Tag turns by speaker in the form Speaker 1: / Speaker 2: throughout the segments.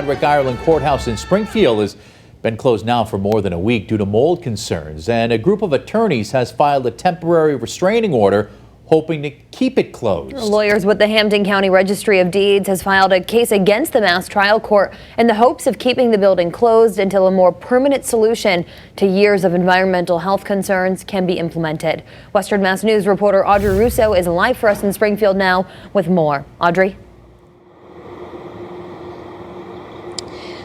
Speaker 1: Ireland Courthouse in Springfield has been closed now for more than a week due to mold concerns, and a group of attorneys has filed a temporary restraining order hoping to keep it closed.
Speaker 2: Lawyers with the Hampden County Registry of Deeds has filed a case against the Mass Trial Court in the hopes of keeping the building closed until a more permanent solution to years of environmental health concerns can be implemented. Western Mass News reporter Audrey Russo is live for us in Springfield now with more. Audrey?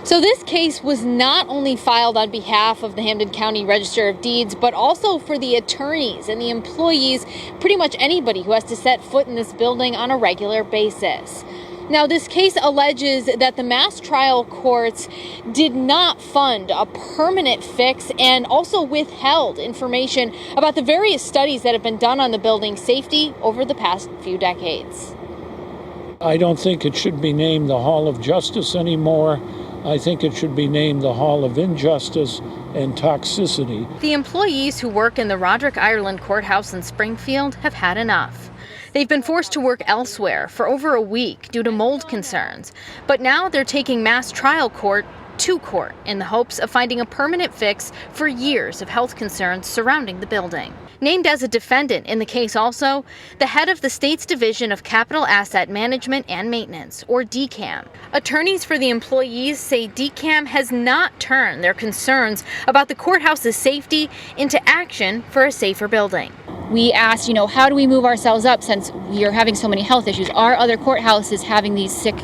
Speaker 3: So this case was not only filed on behalf of the Hampden County Register of Deeds, but also for the attorneys and the employees, pretty much anybody who has to set foot in this building on a regular basis. Now, this case alleges that the Mass Trial Courts did not fund a permanent fix and also withheld information about the various studies that have been done on the building's safety over the past few decades.
Speaker 4: I don't think it should be named the Hall of Justice anymore. I think it should be named the Hall of Injustice and Toxicity.
Speaker 3: The employees who work in the Roderick Ireland Courthouse in Springfield have had enough. They've been forced to work elsewhere for over a week due to mold concerns, but now they're taking Mass Trial Court to court in the hopes of finding a permanent fix for years of health concerns surrounding the building. Named as a defendant in the case also, the head of the state's Division of Capital Asset Management and Maintenance, or DCAM. Attorneys for the employees say DCAM has not turned their concerns about the courthouse's safety into action for a safer building.
Speaker 5: We asked, how do we move ourselves up since we are having so many health issues? Are other courthouses having these sick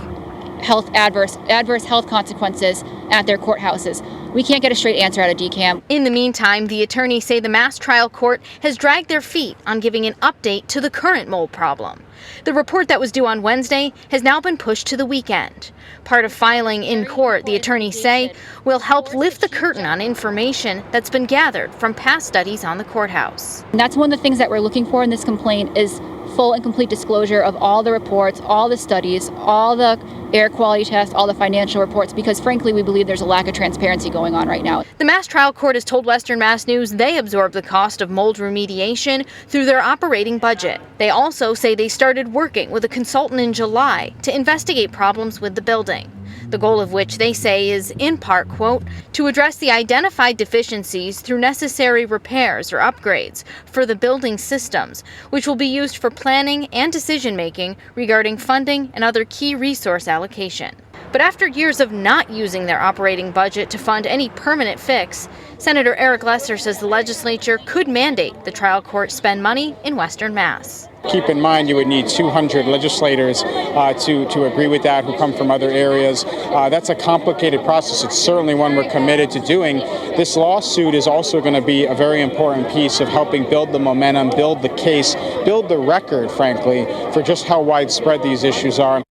Speaker 5: adverse health consequences at their courthouses? We can't get a straight answer out of DCAM.
Speaker 3: In the meantime, the attorneys say the Mass Trial Court has dragged their feet on giving an update to the current mold problem. The report that was due on Wednesday has now been pushed to the weekend. Part of filing in court, the attorneys say, will help lift the curtain on information that's been gathered from past studies on the courthouse.
Speaker 5: And that's one of the things that we're looking for in this complaint is full and complete disclosure of all the reports, all the studies, all the air quality tests, all the financial reports, because frankly we believe there's a lack of transparency going on right now.
Speaker 3: The Mass Trial Court has told Western Mass News they absorb the cost of mold remediation through their operating budget. They also say they started working with a consultant in July to investigate problems with the building. The goal of which they say is, in part, quote, to address the identified deficiencies through necessary repairs or upgrades for the building systems, which will be used for planning and decision-making regarding funding and other key resource allocation. But after years of not using their operating budget to fund any permanent fix, Senator Eric Lesser says the legislature could mandate the trial court spend money in Western Mass.
Speaker 6: Keep in mind you would need 200 legislators to agree with that who come from other areas. That's a complicated process. It's certainly one we're committed to doing. This lawsuit is also going to be a very important piece of helping build the momentum, build the case, build the record, frankly, for just how widespread these issues are.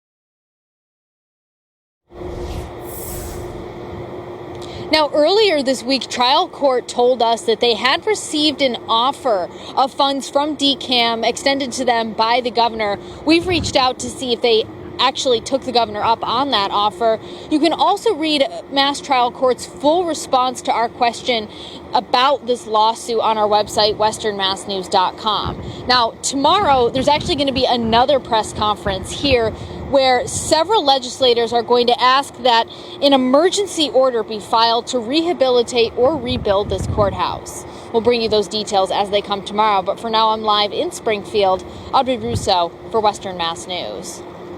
Speaker 3: Now, earlier this week, trial court told us that they had received an offer of funds from DCAM extended to them by the governor. We've reached out to see if they actually took the governor up on that offer. You can also read Mass Trial Court's full response to our question about this lawsuit on our website, westernmassnews.com. Now, tomorrow, there's actually going to be another press conference here where several legislators are going to ask that an emergency order be filed to rehabilitate or rebuild this courthouse. We'll bring you those details as they come tomorrow, but for now I'm live in Springfield. Audrey Russo for Western Mass News.